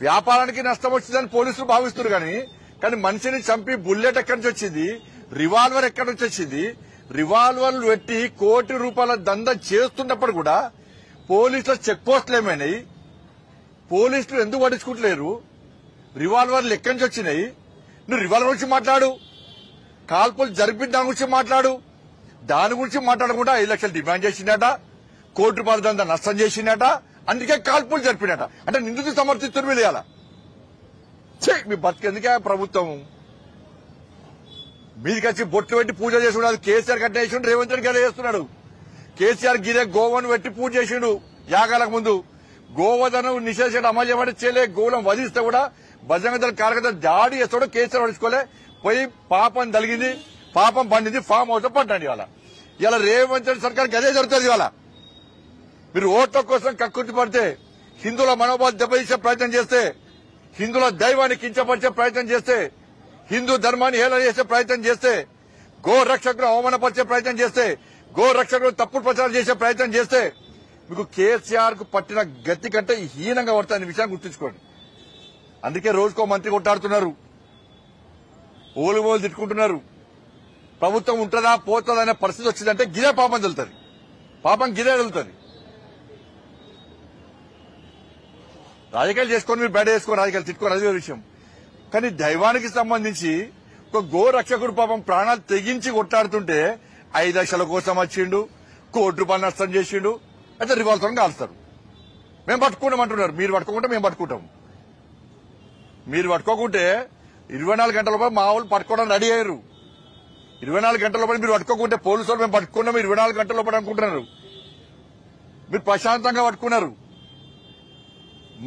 వ్యాపారానికి నష్టం వచ్చిందని పోలీసులు భావిస్తున్నారు కానీ మనిషిని చంపి బుల్లెట్ ఎక్కడి నుంచి వచ్చింది, రివాల్వర్ ఎక్కడి నుంచి వచ్చింది, రివాల్వర్లు పెట్టి ₹1,00,00,000 దందా చేస్తున్నప్పుడు కూడా పోలీసుల చెక్ పోస్టులు ఏమైనాయి? పోలీసులు ఎందుకు పట్టించుకుంటలేరు? రివాల్వర్లు ఎక్కడి నుంచి వచ్చినాయి? నువ్వు రివాల్వర్ గురించి మాట్లాడు, కాల్పులు జరిపిన దాని గురించి మాట్లాడు. దాని గురించి మాట్లాడకుండా 5 లక్షలు డిమాండ్ చేసిందట, ₹1,00,00,000 దందా నష్టం చేసిందట, అందుకే కాల్పులు జరిపినట. అంటే నిందితులు సమర్థిస్తున్నారు మీరు. ఇలా మీ బతికెందుకే ప్రభుత్వం? మీదికి వచ్చి బొట్లు పెట్టి పూజ చేసుకున్నాడు. కేసీఆర్ కట్ట చేసిండు, రేవంత్ రెడ్డి గదే చేస్తున్నాడు. కేసీఆర్ గిరే గోవను పెట్టి పూజ చేసిండు యాగాలకు ముందు. గోవధను నిషేధించడం అమలు చేయబడి చేయలే. గోవులను వధిస్తే కూడా బజరంగ దళ కార్యకర్తలు దాడి చేస్తాడు. కేసీఆర్ పడుచుకోలే. పోయి పాపం తలిగింది, పాపం పండింది, ఫామ్ హౌస్ పడ్డాడు. ఇలా రేవంత్ రెడ్డి సర్కార్ గదే జరుగుతుంది. ఇవాళ మీరు ఓట్ల కోసం కక్కుర్తి పడితే, హిందువుల మనోభావాలు దెబ్బతీసే ప్రయత్నం చేస్తే, హిందువుల దైవాన్ని కించపరిచే ప్రయత్నం చేస్తే, హిందూ ధర్మాన్ని హేళన చేసే ప్రయత్నం చేస్తే, గో రక్షకులు అవమానపరిచే ప్రయత్నం చేస్తే, గో రక్షకులు తప్పుడు ప్రచారం చేసే ప్రయత్నం చేస్తే మీకు కేసీఆర్ కు పట్టిన గతి కంటే హీనంగా పడుతుంది విషయాన్ని గుర్తుంచుకోండి. అందుకే రోజుకో మంత్రి కొట్టాడుతున్నారు, ఓలుమోలు తిట్టుకుంటున్నారు. ప్రభుత్వం ఉంటుందా పోతుందా అనే పరిస్థితి వచ్చిందంటే గిదే పాపం తెలుతుంది. పాపం గిదే తెలుతుంది. రాజకీయాలు చేసుకొని మీరు బయట వేసుకొని రాజకీయాలు తిట్టుకోరు, అదే విషయం. కానీ దైవానికి సంబంధించి ఒక గో రక్షకుడు పాపం ప్రాణాలు తెగించి కొట్టాడుతుంటే 5 లక్షల కోసం వచ్చిండు, ₹1,00,00,000 నష్టం చేసిండు, అయితే రివాల్వర్తో కాల్స్తారు. మేము పట్టుకుంటామంటున్నారు. మీరు పట్టుకోకుంటే మేము పట్టుకుంటాం. మీరు పట్టుకోకుంటే 24 గంటల లోపల మా వాళ్ళు పట్టుకోవడం రెడీ అయ్యారు. 24 గంటల లోపల మీరు పట్టుకోకుంటే పోలీసు వాళ్ళు మేము పట్టుకున్నాం 24 గంటల లోపల అనుకుంటున్నారు. మీరు ప్రశాంతంగా పట్టుకున్నారు.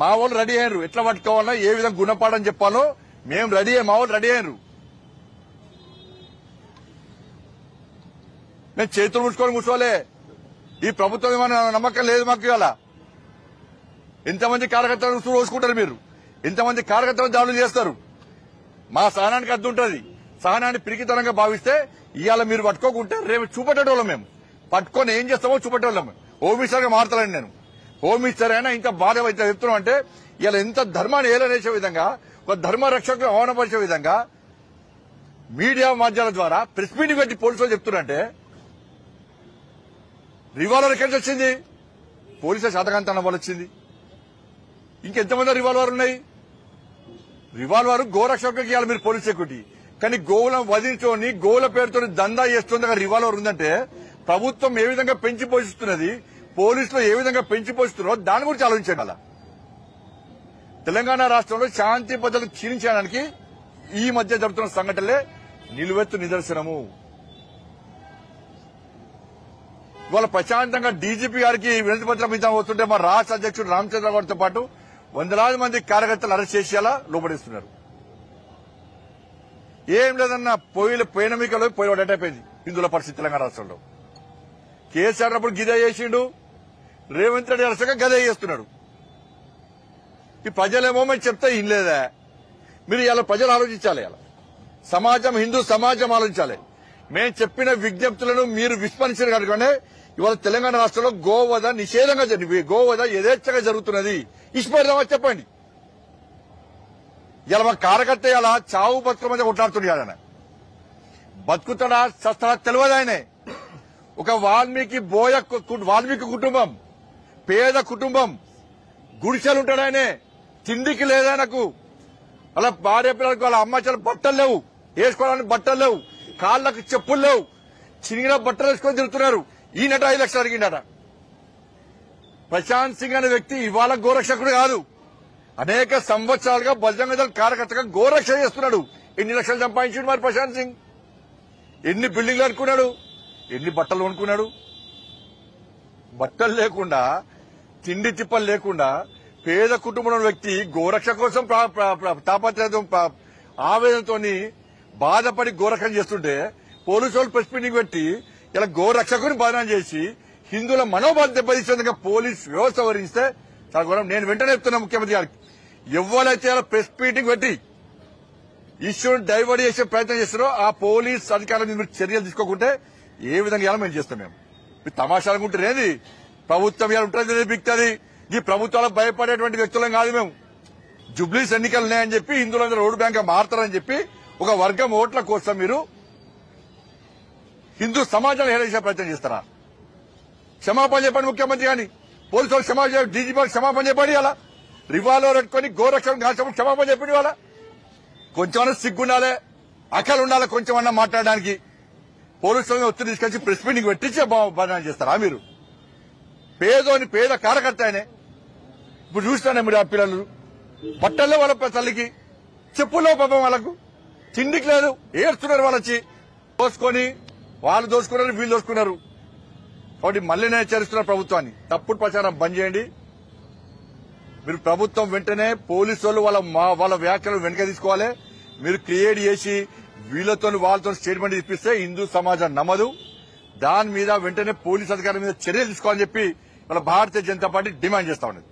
మా వాళ్ళు రెడీ అయ్యారు. ఎట్లా పట్టుకోవాలో ఏ విధంగా గుణపాఠం చెప్పాలో మేము రెడీ అయ్యాం. మా వాళ్ళు రెడీ అయ్యారు. మేము చేతులు ముడుచుకొని కూర్చోలే. ఈ ప్రభుత్వం ఏమైనా నమ్మకం లేదు మాకు. ఇవాళ ఎంతమంది కార్యకర్తలు రోజుకుంటారు మీరు, ఎంతమంది కార్యకర్తలు దాడులు చేస్తారు. మా సహనానికి అడ్డు ఉంటుంది. సహనాన్ని పిరికితనంగా భావిస్తే ఇవాళ మీరు పట్టుకోకుంటే రేపు చూపెట్టేటోళ్ళం. మేము పట్టుకొని ఏం చేస్తామో చూపెట్టేవాళ్ళం. హోమ్ మినిస్టర్గా మారుతానండి నేను. హోమ్ మినిస్టర్ అయినా ఇంకా బాధ అయితే చెప్తున్నాం అంటే ఇలా ఎంత ధర్మాన్ని ఏలనేసే విధంగా, ఒక ధర్మ రక్షకులు అవమానపరిచే విధంగా మీడియా మాధ్యమాల ద్వారా ప్రెస్ మీటింగ్ పెట్టి పోలీసులు చెప్తున్నారంటే రివాల్వర్ ఎక్కడి నుంచి వచ్చింది? పోలీసుల శాతకాంతనం వల్ల వచ్చింది. ఇంకెంతమంది రివాల్వర్ ఉన్నాయి? రివాల్వర్ గోరక్షకులకి ఇవాళ మీరు పోలీస్ సెక్యూరిటీ, కానీ గోవులను వధించుకొని గోవుల పేరుతో దందా చేస్తుంది. అక్కడ రివాల్వర్ ఉందంటే ప్రభుత్వం ఏ విధంగా పెంచి పోషిస్తున్నది, పోలీసులు ఏ విధంగా పెంచి పోషిస్తున్నారో దాని గురించి ఆలోచించండి. అలా తెలంగాణ రాష్ట్రంలో శాంతి భద్రతలు క్షీణించడానికి ఈ మధ్య జరుగుతున్న సంఘటనలే నిలువెత్తు నిదర్శనము. ఇవాళ ప్రశాంతంగా డీజీపీ గారికి వినతి పత్రం ఇద్దాం వస్తుంటే మా రాష్ట్ర అధ్యక్షుడు రామచంద్రరావుతో పాటు 100,000 మంది కార్యకర్తలు అరెస్ట్ చేసేలా లోపడిస్తున్నారు. ఏం లేదన్న పోయినమికలో పోయి అయిపోయింది హిందువుల పరిస్థితి తెలంగాణ రాష్ట్రంలో. కేసీఆర్ అప్పుడు గిదే చేసిండు, రేవంత్ రెడ్డి అరెస్ట్గా గదే చేస్తున్నాడు. ఈ ప్రజలేమో మేము చెప్తే ఇన్లేదా? మీరు ఇలా ప్రజలు ఆలోచించాలి. ఇలా సమాజం, హిందూ సమాజం ఆలోచించాలి. మేము చెప్పిన విజ్ఞప్తులను మీరు విస్మరించారు కనుకనే ఇవాళ తెలంగాణ రాష్ట్రంలో గోవధ నిషేధంగా గోవధ యథేచ్ఛగా జరుగుతున్నది. ఇష్టపడదామా చెప్పండి. ఇలా మా కార్యకర్త ఇలా చావు బతుకు మధ్య కొట్లాడుతుంది. ఆయన బతుకుతాడా చస్తాడా తెలియదు. ఆయనే ఒక వాల్మీకి కుటుంబం, పేద కుటుంబం, గుడిసెలుంటాడు. ఆయనే తిండికి లేదాయనకు. అలా భార్య పిల్లలకు వాళ్ళ అమ్మ చాలా బట్టలు లేవు, వేసుకోవడానికి బట్టలు లేవు, కాళ్లకు చెప్పులు లేవు, చినిగిన బట్టలు వేసుకొని తిరుగుతున్నారు. ఈయనట 5 లక్షలు అడిగిండట. ప్రశాంత్ సింగ్ అనే వ్యక్తి ఇవాళ గోరక్షకుడు కాదు, అనేక సంవత్సరాలుగా బజరంగ దళ కార్యకర్తగా గోరక్ష చేస్తున్నాడు. ఎన్ని లక్షలు సంపాదించాడు మరి ప్రశాంత్ సింగ్? ఎన్ని బిల్డింగ్లు అనుకున్నాడు? ఎన్ని బట్టలు కొనుక్కున్నాడు? బట్టలు లేకుండా, తిండి తిప్పలు లేకుండా పేద కుటుంబంలో వ్యక్తి గోరక్ష కోసం తాపత్రయం, ఆవేదనతో బాధపడి గోరక్షణ చేస్తుంటే పోలీసు వాళ్ళు ప్రెస్ మీటింగ్ పెట్టి ఇలా గోరక్షకుని బదనాం చేసి హిందువుల మనోభావం దెబ్బతీసేందుకు పోలీస్ వ్యవస్థ వహిస్తే చాలా ఘోరం. నేను వెంటనే చెప్తున్నా ముఖ్యమంత్రి గారికి, ఎవరైతే ఇలా ప్రెస్ మీటింగ్ పెట్టి ఇష్యూని డైవర్ట్ చేసే ప్రయత్నం చేస్తారో ఆ పోలీస్ అధికారుల మీద మీరు చర్యలు తీసుకోకుంటే ఏ విధంగా ఇలా మేము చేస్తాం. మీరు తమాషాలనుకుంటారు ఏంది? ప్రభుత్వం ఇలా ఉంటుంది, బిక్తుంది. ఈ ప్రభుత్వాలకు భయపడేటువంటి వ్యక్తులం కాదు మేము. జుబ్లీస్ ఎన్నికలు ఉన్నాయని చెప్పి హిందువులందరూ ఓటు బ్యాంక్ మారుతారని చెప్పి ఒక వర్గం ఓట్ల కోసం మీరు హిందూ సమాజాన్ని హేళించే ప్రయత్నం చేస్తారా? క్షమాపణ చెప్పండి ముఖ్యమంత్రి గాని, పోలీసు వాళ్ళు క్షమాపణ, డీజీపీ క్షమాపణ చెప్పండి. అలా రివాల్వర్ పెట్టుకుని గోరక్షణ కాల్చడం క్షమాపణ చెప్పండి. వాళ్ళ కొంచెమన్నా సిగ్గుండాలే, అక్కలు ఉండాలి కొంచెమన్నా మాట్లాడడానికి. పోలీసులను ఒత్తిడి తీసుకొచ్చి ప్రెస్ మీటింగ్ పెట్టించే బదనాలు చేస్తారా మీరు? పేద కార్యకర్త ఆయనే. ఇప్పుడు చూస్తానే మీరు ఆ పిల్లలు బట్టల్లో వాళ్ళ తల్లికి చెప్పుల్లో పాపం వాళ్ళకు తిండికి లేదు, ఏడుస్తున్నారు. వాళ్ళొచ్చి దోసుకొని వాళ్ళు దోసుకున్నారు, వీళ్ళు దోసుకున్నారు. కాబట్టి మళ్ళీ నేను హెచ్చరిస్తున్న ప్రభుత్వాన్ని, తప్పుడు ప్రచారం బంద్ చేయండి. మీరు ప్రభుత్వం వెంటనే పోలీసు వాళ్ళు వాళ్ళ వ్యాఖ్యలు వెనక తీసుకోవాలి. మీరు క్రియేట్ చేసి వాళ్ళతో స్టేట్మెంట్ ఇప్పిస్తే హిందూ సమాజం నమ్మదు. దాని మీద వెంటనే పోలీసు అధికారుల మీద చర్యలు తీసుకోవాలని చెప్పి వాళ్ళ భారతీయ జనతా పార్టీ డిమాండ్ చేస్తా ఉన్నది.